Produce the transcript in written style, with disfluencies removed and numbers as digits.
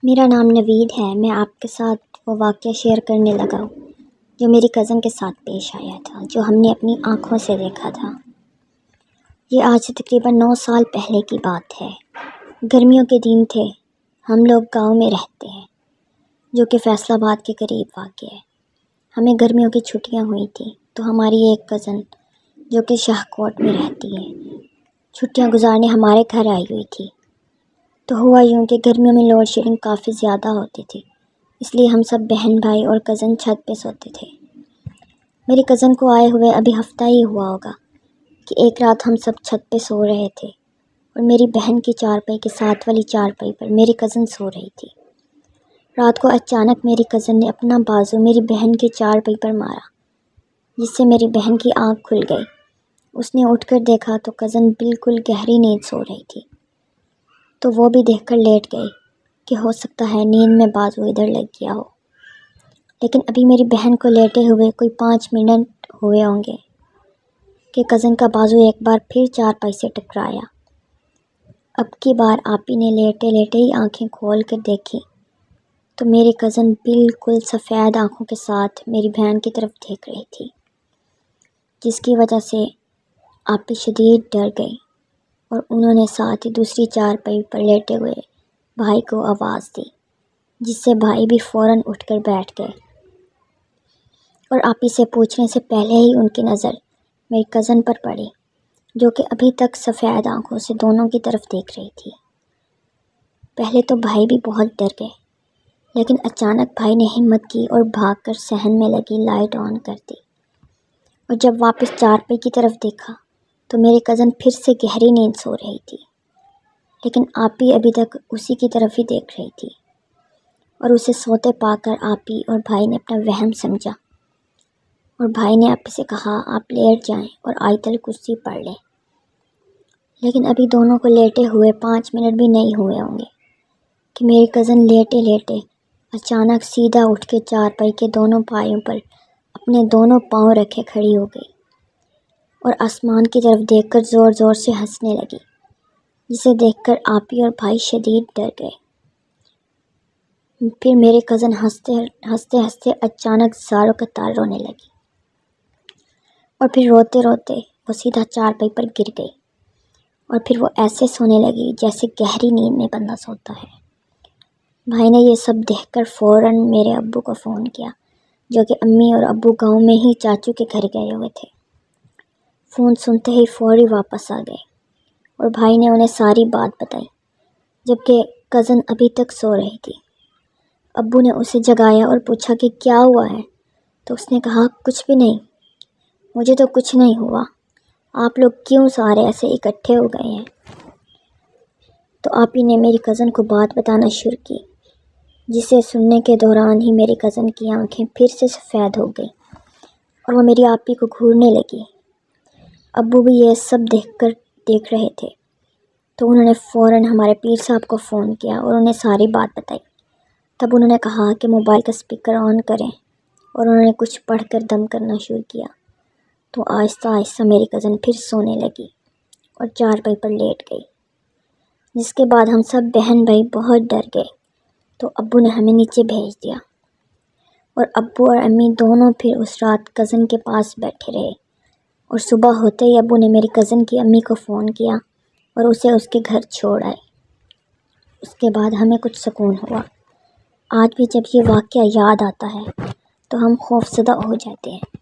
میرا نام نوید ہے۔ میں آپ کے ساتھ وہ واقعہ شیئر کرنے لگا ہوں جو میری کزن کے ساتھ پیش آیا تھا، جو ہم نے اپنی آنکھوں سے دیکھا تھا۔ یہ آج سے تقریباً 9 سال پہلے کی بات ہے۔ گرمیوں کے دن تھے۔ ہم لوگ گاؤں میں رہتے ہیں جو کہ فیصل آباد کے قریب واقع ہے۔ ہمیں گرمیوں کی چھٹیاں ہوئی تھیں تو ہماری ایک کزن جو کہ شاہکوٹ میں رہتی ہے چھٹیاں گزارنے ہمارے گھر آئی ہوئی تھی۔ تو ہوا یوں کہ گرمیوں میں لوڈ شیڈنگ کافی زیادہ ہوتی تھی، اس لیے ہم سب بہن بھائی اور کزن چھت پہ سوتے تھے۔ میری کزن کو آئے ہوئے ابھی ہفتہ ہی ہوا ہوگا کہ ایک رات ہم سب چھت پہ سو رہے تھے اور میری بہن کی چارپائی کے ساتھ والی چارپائی پر میری کزن سو رہی تھی۔ رات کو اچانک میری کزن نے اپنا بازو میری بہن کی چارپائی پر مارا، جس سے میری بہن کی آنکھ کھل گئی۔ اس نے اٹھ کر دیکھا تو کزن بالکل گہری نیند سو رہی تھی، تو وہ بھی دیکھ کر لیٹ گئی کہ ہو سکتا ہے نیند میں بازو ادھر لگ گیا ہو۔ لیکن ابھی میری بہن کو لیٹے ہوئے کوئی 5 منٹ ہوئے ہوں گے کہ کزن کا بازو ایک بار پھر چارپائی سے ٹکرایا۔ اب کی بار آپی نے لیٹے لیٹے ہی آنکھیں کھول کر دیکھی تو میری کزن بالکل سفید آنکھوں کے ساتھ میری بہن کی طرف دیکھ رہی تھی، جس کی وجہ سے آپی شدید ڈر گئی اور انہوں نے ساتھ ہی دوسری چارپائی پر لیٹے ہوئے بھائی کو آواز دی، جس سے بھائی بھی فوراً اٹھ کر بیٹھ گئے اور آپی سے پوچھنے سے پہلے ہی ان کی نظر میری کزن پر پڑی، جو کہ ابھی تک سفید آنکھوں سے دونوں کی طرف دیکھ رہی تھی۔ پہلے تو بھائی بھی بہت ڈر گئے، لیکن اچانک بھائی نے ہمت کی اور بھاگ کر صحن میں لگی لائٹ آن کر دی، اور جب واپس چارپائی کی طرف دیکھا تو میری کزن پھر سے گہری نیند سو رہی تھی، لیکن آپی ابھی تک اسی کی طرف ہی دیکھ رہی تھی، اور اسے سوتے پا کر آپی اور بھائی نے اپنا وہم سمجھا اور بھائی نے آپی سے کہا آپ لیٹ جائیں اور آیت الکرسی پڑھ لیں۔ لیکن ابھی دونوں کو لیٹے ہوئے 5 منٹ بھی نہیں ہوئے ہوں گے کہ میری کزن لیٹے لیٹے اچانک سیدھا اٹھ کے چارپائی کے دونوں پایوں پر اپنے دونوں پاؤں رکھے کھڑی ہو گئی اور آسمان کی طرف دیکھ کر زور زور سے ہنسنے لگی، جسے دیکھ کر آپی اور بھائی شدید ڈر گئے۔ پھر میری کزن ہنستے ہنستے اچانک زاروں قطار رونے لگی، اور پھر روتے روتے وہ سیدھا چارپائی پر گر گئی، اور پھر وہ ایسے سونے لگی جیسے گہری نیند میں بندہ سوتا ہے۔ بھائی نے یہ سب دیکھ کر فوراً میرے ابو کو فون کیا، جو کہ امی اور ابو گاؤں میں ہی چاچو کے گھر گئے ہوئے تھے۔ فون سنتے ہی فوری واپس آ گئے اور بھائی نے انہیں ساری بات بتائی، جبکہ کزن ابھی تک سو رہی تھی۔ ابو نے اسے جگایا اور پوچھا کہ کیا ہوا ہے، تو اس نے کہا کچھ بھی نہیں، مجھے تو کچھ نہیں ہوا، آپ لوگ کیوں سارے ایسے اکٹھے ہو گئے ہیں؟ تو آپی نے میری کزن کو بات بتانا شروع کی، جسے سننے کے دوران ہی میری کزن کی آنکھیں پھر سے سفید ہو گئیں اور وہ میری آپی کو گھورنے لگی۔ ابو بھی یہ سب دیکھ رہے تھے، تو انہوں نے فوراً ہمارے پیر صاحب کو فون کیا اور انہیں ساری بات بتائی۔ تب انہوں نے کہا کہ موبائل کا اسپیکر آن کریں، اور انہوں نے کچھ پڑھ کر دم کرنا شروع کیا، تو آہستہ آہستہ میری کزن پھر سونے لگی اور چارپائی پر لیٹ گئی، جس کے بعد ہم سب بہن بھائی بہت ڈر گئے، تو ابو نے ہمیں نیچے بھیج دیا، اور ابو اور امی دونوں پھر اس رات کزن کے پاس بیٹھے رہے، اور صبح ہوتے ہی ابو نے میری کزن کی امی کو فون کیا اور اسے اس کے گھر چھوڑ آئے۔ اس کے بعد ہمیں کچھ سکون ہوا۔ آج بھی جب یہ واقعہ یاد آتا ہے تو ہم خوفزدہ ہو جاتے ہیں۔